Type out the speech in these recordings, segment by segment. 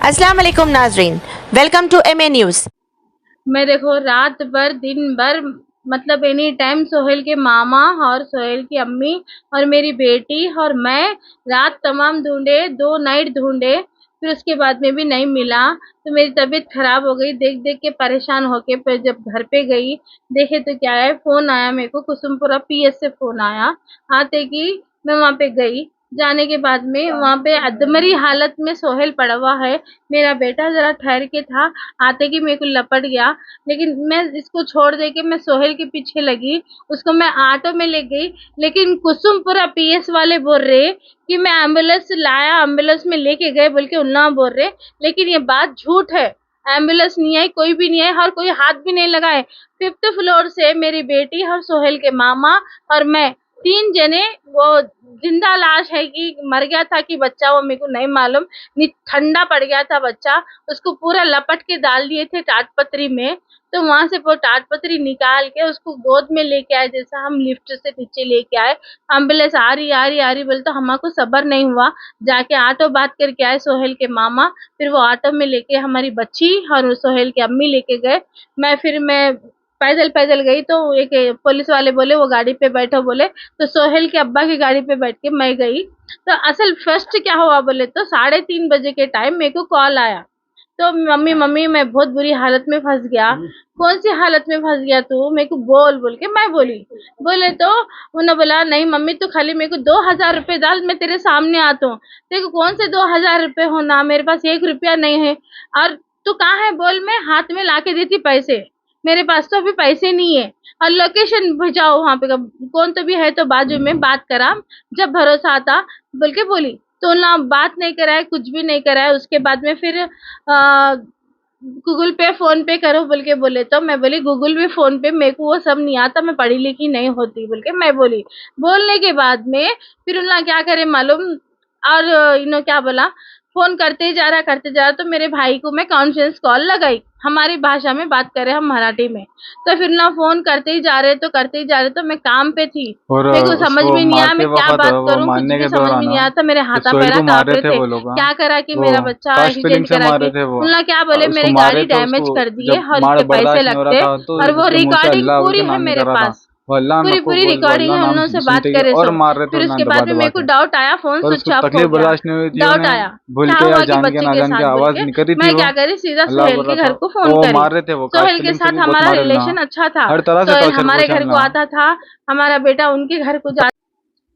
अस्सलाम वालेकुम नाजरीन, वेलकम टू एमए न्यूज़। मैं देखो रात भर दिन भर मतलब एनी टाइम सोहेल के मामा और सोहेल की अम्मी और मेरी बेटी और मैं रात तमाम ढूंढे, 2 नाइट ढूंढे, फिर उसके बाद में भी नहीं मिला। तो मेरी तबीयत खराब हो गई, देख देख के परेशान होके। फिर जब घर पे गई देखे तो क्या है, फोन आया मेरे को, कुसुमपुरा पीएस से फोन आया। आते की मैं वहां पे गई, जाने के बाद में वहां पे अधमरी हालत में सोहेल पड़ा हुआ है। मेरा बेटा जरा ठहर के था, आते की मेरे को लपट गया। लेकिन मैं इसको छोड़ दे के मैं सोहेल के पीछे लगी, उसको मैं ऑटो में ले गई। लेकिन कुसुमपुरा पीएस वाले बोल रहे कि मैं एम्बुलेंस लाया, एम्बुलेंस में लेके गए बोल के उन्ना बोल रहे, लेकिन ये बात झूठ है। एम्बुलेंस नहीं आई, कोई भी नहीं आई और कोई हाथ भी नहीं लगाए। 5th फ्लोर से मेरी बेटी और सोहेल के मामा और मैं 3 जने, वो जिंदा लाश है कि मर गया था कि बच्चा वो मेरे को नहीं मालूम। ठंडा पड़ गया था बच्चा, उसको पूरा लपट के डाल दिए थे टाटपत्री में। तो वहां से वो टाटपत्री निकाल के उसको गोद में लेके आए, जैसा हम लिफ्ट से नीचे लेके आए। एम्बुलेंस आ रही बोले तो हमको सब्र नहीं हुआ, जाके ऑटो बात करके आए सोहेल के मामा। फिर वो ऑटो में लेके हमारी बच्ची और सोहेल की अम्मी लेके गए। मैं पैदल पैदल गई तो एक पुलिस वाले बोले वो गाड़ी पे बैठो बोले, तो सोहेल के अब्बा की गाड़ी पे बैठ के मैं गई। तो असल फर्स्ट क्या हुआ बोले तो 3:30 बजे के टाइम मेरे को कॉल आया। तो मम्मी मम्मी मैं बहुत बुरी हालत में फंस गया। कौन सी हालत में फंस गया तू, मेरे को बोल के मैं बोली। बोले तो उन्होंने बोला नहीं मम्मी तू खाली मेरे को 2,000 रुपए डाल, मैं तेरे सामने आता हूँ। देखो कौन से 2,000 रुपए होना, मेरे पास 1 रुपया नहीं है। और तू कहाँ है बोल, मैं हाथ में ला के देती पैसे, मेरे पास तो अभी पैसे नहीं है। और लोकेशन भेजाओ वहां पे, कौन तो भी है तो बाजू में बात करा, जब भरोसा आता बोल के बोली। तो ना बात नहीं कराए, कुछ भी नहीं कराए। उसके बाद में फिर गूगल पे फोन पे करो बोल के बोले, तो मैं बोली गूगल पे फोन पे मेरे को वो सब नहीं आता, मैं पढ़ी लिखी नहीं होती बोल के मैं बोली। बोलने के बाद में फिर उन्होंने क्या करे मालूम, और इन्होंने क्या बोला, फोन करते जा रहा तो मेरे भाई को मैं कॉन्फ्रेंस कॉल लगाई, हमारी भाषा में बात करें हम मराठी में। तो फिर ना फोन करते ही जा रहे तो मैं काम पे थी, और मेरे को समझ में नहीं आया मैं क्या बात करूं, कुछ मारने भी के समझ में दौरान नहीं आता, मेरे हाथा सोहेल पैरा को कांप मार रहे रहे थे थे। वो लोग। क्या करा कि वो मेरा बच्चा फास्ट फीलिंग एक्सीडेंट से करा मार के रहे थे वो। उन्होंने क्या बोले उसको मेरे मारे गाड़ी तो डैमेज उसको कर दिए जब और मार इसके पैसे बर्दाश्त नहीं हो रहा लगते। था तो और वो उसके मुंह से रिकॉर्डिंग अल्लाह बोल पूरी के है नाम मेरे निकल रहा था। पास, वो अल्लाह नको पूरी बोल, वो रिकॉर्डिंग अल्लाह है, नाम उन्होंने से बात सुनते ही करे और सो। मार रहे थे फिर उन्हें उसके दबा बाद में दबा मेरे को के। डाउट आया, फोन और स्विच उसको ऑफ हो तकलीफ गया। बर्दाश्त नहीं हुई थी, डाउट उन्हें आया भूल क्या के या हुआ कि जान के बच्चे ना के जान साथ के बोल आवाज के निकली थी। मैं वो क्या करी, सीधा अल्लाह सोहेल बोल के रहा था। घर को फोन वो करी। मार रहे थे, वो कास्ट सोहेल के फीलिंग से साथ भी बहुत हमारा मारे ना, रिलेशन अच्छा था, हर तरह से सोहेल टॉर्चर हमारे घर पहुंचाने को ना। आता था, हमारा बेटा उनके घर को जा।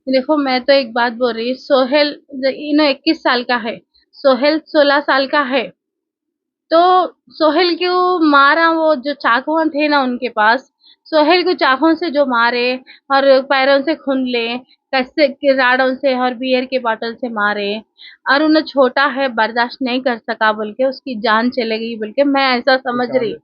देखो मैं तो एक बात बोल रही, सोहेल इन्हें 21 साल का है, सोहेल 16 साल का है। तो सोहेल को मारा, वो जो चाकू थे ना उनके पास, सोहेल को चाकू से जो मारे और पैरों से खून ले, कैसे के राड़ों से और बियर के बॉटल से मारे। और उन्हें छोटा है बर्दाश्त नहीं कर सका बोल के उसकी जान चले गई बोल के मैं ऐसा समझ रही।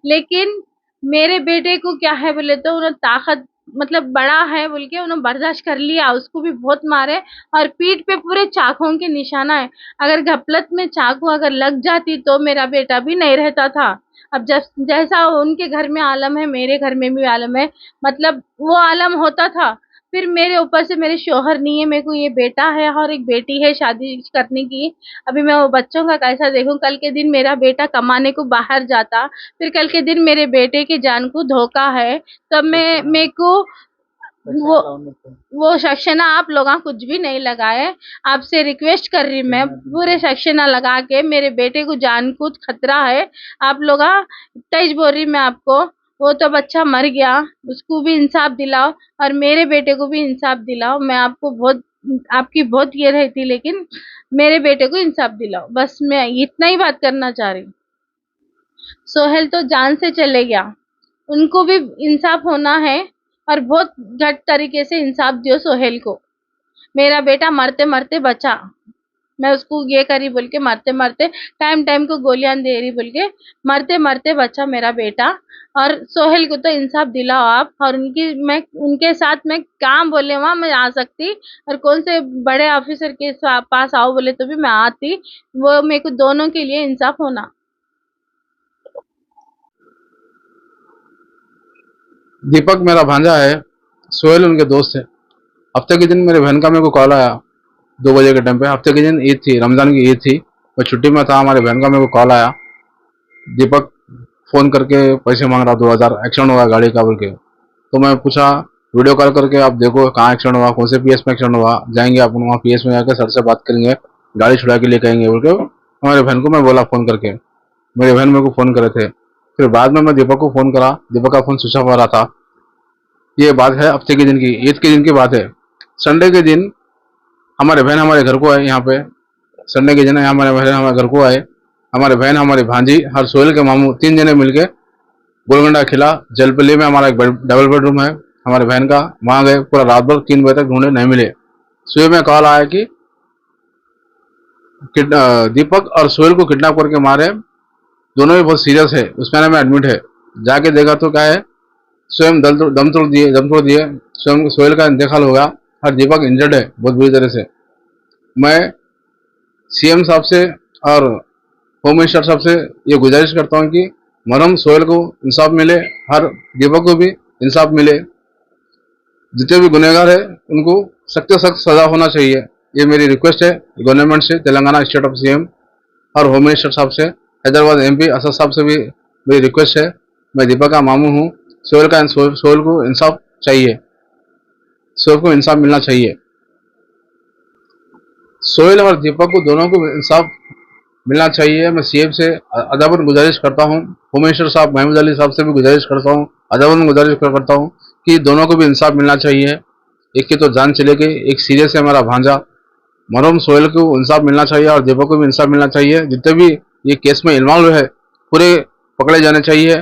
लेकिन मेरे बेटे को क्या है बोले तो उन्हें ताकत, मतलब बड़ा है बोल के उन्हें बर्दाश्त कर लिया, उसको भी बहुत मारे। और पीठ पे पूरे चाकुओं के निशाना है, अगर घपलत में चाकू अगर लग जाती तो मेरा बेटा भी नहीं रहता था। अब जब जैसा उनके घर में आलम है मेरे घर में भी आलम है, मतलब वो आलम होता था। फिर मेरे ऊपर से मेरे शोहर नहीं है, मेरे को ये बेटा है और एक बेटी है शादी करने की। अभी मैं वो बच्चों का कैसा देखूं, कल के दिन मेरा बेटा कमाने को बाहर जाता, फिर कल के दिन मेरे बेटे की जान को धोखा है। तब मैं मेरे को वो वो सेक्शन आप लोग कुछ भी नहीं लगाए, आपसे रिक्वेस्ट कर रही मैं, पूरे सेक्शन लगा के मेरे बेटे को जान को खतरा है। आप लोग तेज बोल रही मैं आपको, वो तो बच्चा मर गया, उसको भी इंसाफ दिलाओ और मेरे बेटे को भी इंसाफ दिलाओ। मैं आपको बहुत, आपकी बहुत ये रहती, लेकिन मेरे बेटे को इंसाफ दिलाओ, बस मैं इतना ही बात करना चाह रही। सोहेल तो जान से चले गया, उनको भी इंसाफ होना है और बहुत घट तरीके से इंसाफ दियो सोहेल को। मेरा बेटा मरते मरते बचा, मैं उसको ये करी बोल के मरते मरते टाइम टाइम को गोलियां दे रही बोल के मरते मरते बचा मेरा बेटा। और सोहेल को तो इंसाफ दिलाओ आप, और उनकी मैं उनके साथ मैं काम बोले वहां मैं आ सकती, और कौन से बड़े ऑफिसर के पास आओ बोले तो भी मैं आती। वो मेरे को दोनों के लिए इंसाफ होना। दीपक मेरा भांजा है, सोहेल उनके दोस्त है। हफ्ते के दिन मेरे बहन का मेरे को कॉल आया 2 बजे के टाइम पे। हफ्ते के दिन ईद थी, रमज़ान की ईद थी, मैं छुट्टी में था। हमारे बहन का मेरे को कॉल आया, दीपक फ़ोन करके पैसे मांग रहा, 2000 एक्सीडेंट हुआ गाड़ी का बोल के। तो मैं पूछा, वीडियो कॉल करके आप देखो कहाँ एक्सीडेंट हुआ, कौन से पीएस में एक्सीडेंट हुआ, जाएंगे अपन वहाँ पीएस में जाकर सर से बात करेंगे, गाड़ी छुड़ा के लेके आएंगे बोल के हमारे बहन को मैं बोला फ़ोन करके। मेरे बहन मेरे को फ़ोन करे थे। फिर बाद में मैं दीपक को फ़ोन करा, दीपक का फ़ोन स्विच ऑफ हो रहा था। ये बात है हफ्ते के दिन की, ईद के दिन की बात है। संडे के दिन हमारे बहन हमारे घर को आए यहाँ पे। संडे के दिन हमारे बहन हमारे घर को आए। हमारे बहन, हमारी भांजी और सोहेल के मामू 3 जने मिलके गोलगंडा खिला। जलपल्ली में हमारा एक डबल बेडरूम है हमारे बहन का, वहाँ गए। पूरा रात भर 3 बजे तक ढूंढे, नहीं मिले। सुबह में कॉल आया कि दीपक और सोहेल को किडनैप करके मारे, दोनों ही बहुत सीरियस है, उसमें में एडमिट है। जाके देखा तो क्या है, स्वयं दम तोड़ दिए। स्वयं सोहेल का इंतकाल हो गया और दीपक इंजर्ड है बहुत बुरी तरह से। मैं सीएम साहब से और होम मिनिस्टर साहब से ये गुजारिश करता हूँ कि मरहूम सोहेल को इंसाफ मिले, हर दीपक को भी इंसाफ मिले। जितने भी गुनहगार है उनको सख्त से सख्त सजा होना चाहिए, ये मेरी रिक्वेस्ट है गवर्नमेंट से, तेलंगाना स्टेट ऑफ सीएम और होम मिनिस्टर साहब से, हैदराबाद एमपी असद साहब से भी मेरी रिक्वेस्ट है। मैं दीपक का मामू हूँ, सोहेल को इंसाफ चाहिए, सोहेल को इंसाफ मिलना चाहिए। सोहेल और दीपक को दोनों को इंसाफ मिलना चाहिए। मैं सीएम से अदाबन गुजारिश करता हूँ, होम मिनिस्टर साहब महमूद अली साहब से भी गुजारिश करता हूँ, अदाबन गुजारिश करता हूँ कि दोनों को भी इंसाफ मिलना चाहिए। एक की तो जान चले गई, एक सीरियस है हमारा भांजा। मरहूम सोहेल को इंसाफ मिलना चाहिए और दीपक को भी इंसाफ मिलना चाहिए। जितने भी ये केस में इन्वॉल्व है पूरे पकड़े जाने चाहिए।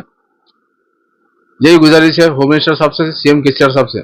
यही गुजारिश है होम मिनिस्टर साहब से, सीएम केसीआर साहब से।